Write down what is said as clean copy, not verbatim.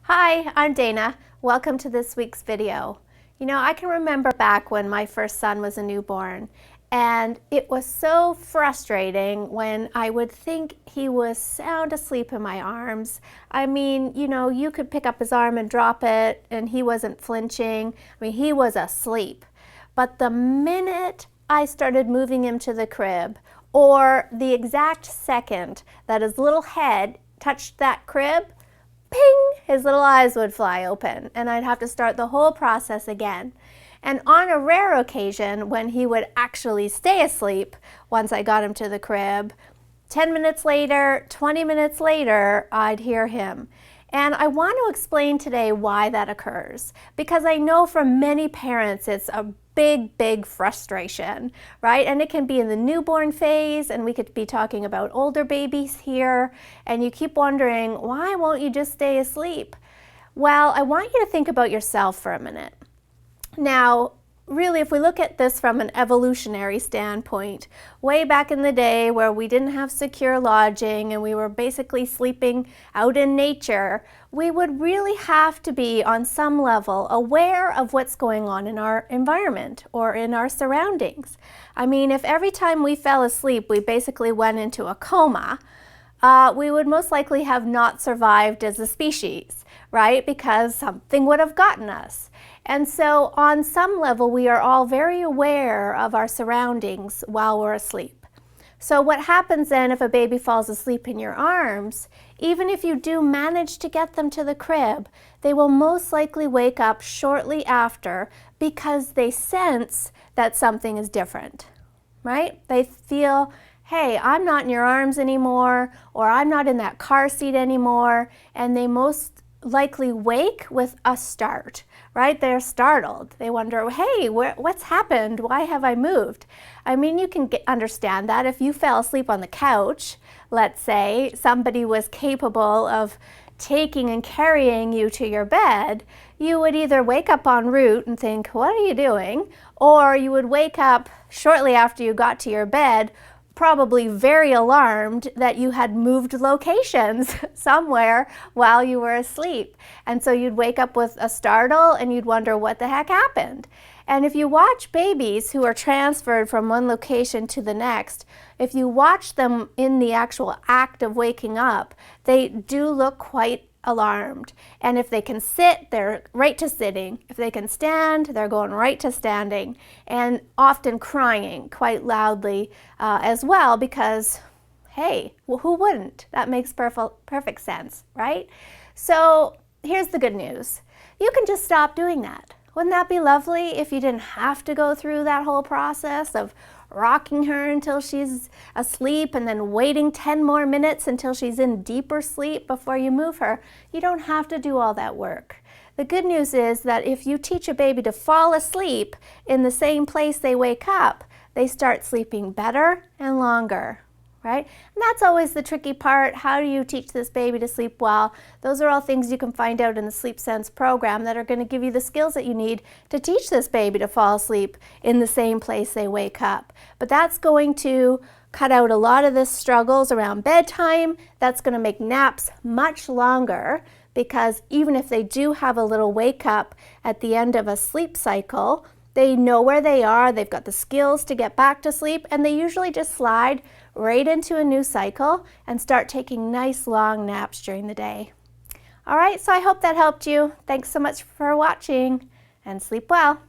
Hi, I'm Dana. Welcome to this week's video. You know, I can remember back when my first son was a newborn, and it was so frustrating when I would think he was sound asleep in my arms. I mean, you know, you could pick up his arm and drop it, and he wasn't flinching. I mean, he was asleep. But the minute I started moving him to the crib, or the exact second that his little head touched that crib, ping, his little eyes would fly open, and I'd have to start the whole process again. And on a rare occasion, when he would actually stay asleep once I got him to the crib, 10 minutes later, 20 minutes later, I'd hear him. And I want to explain today why that occurs, because I know for many parents it's a big frustration, right? And it can be in the newborn phase, and we could be talking about older babies here, and you keep wondering, why won't you just stay asleep? Well, I want you to think about yourself for a minute. Now, really, if we look at this from an evolutionary standpoint, way back in the day where we didn't have secure lodging and we were basically sleeping out in nature, we would really have to be on some level aware of what's going on in our environment or in our surroundings. I mean, if every time we fell asleep we basically went into a coma, we would most likely have not survived as a species, right? Because something would have gotten us. And so on some level, we are all very aware of our surroundings while we're asleep. So what happens then if a baby falls asleep in your arms, even if you do manage to get them to the crib, they will most likely wake up shortly after because they sense that something is different, right? They feel, hey, I'm not in your arms anymore, or I'm not in that car seat anymore, and they most likely wake with a start, right? They're startled. They wonder, hey, what's happened? Why have I moved? I mean, you can understand that if you fell asleep on the couch, let's say, somebody was capable of taking and carrying you to your bed, you would either wake up en route and think, what are you doing? Or you would wake up shortly after you got to your bed, probably very alarmed that you had moved locations somewhere while you were asleep. And so you'd wake up with a startle and you'd wonder what the heck happened. And if you watch babies who are transferred from one location to the next, if you watch them in the actual act of waking up, they do look quite alarmed. And if they can sit, they're right to sitting. If they can stand, they're going right to standing, and often crying quite loudly as well, because, hey, well, who wouldn't? That makes perfect sense, right? So here's the good news. You can just stop doing that. Wouldn't that be lovely if you didn't have to go through that whole process of rocking her until she's asleep and then waiting 10 more minutes until she's in deeper sleep before you move her? You don't have to do all that work. The good news is that if you teach a baby to fall asleep in the same place they wake up, they start sleeping better and longer, right? And that's always the tricky part. How do you teach this baby to sleep well? Those are all things you can find out in the Sleep Sense program that are going to give you the skills that you need to teach this baby to fall asleep in the same place they wake up. But that's going to cut out a lot of the struggles around bedtime. That's going to make naps much longer, because even if they do have a little wake up at the end of a sleep cycle, they know where they are, they've got the skills to get back to sleep, and they usually just slide right into a new cycle and start taking nice long naps during the day. All right, so I hope that helped you. Thanks so much for watching, and sleep well.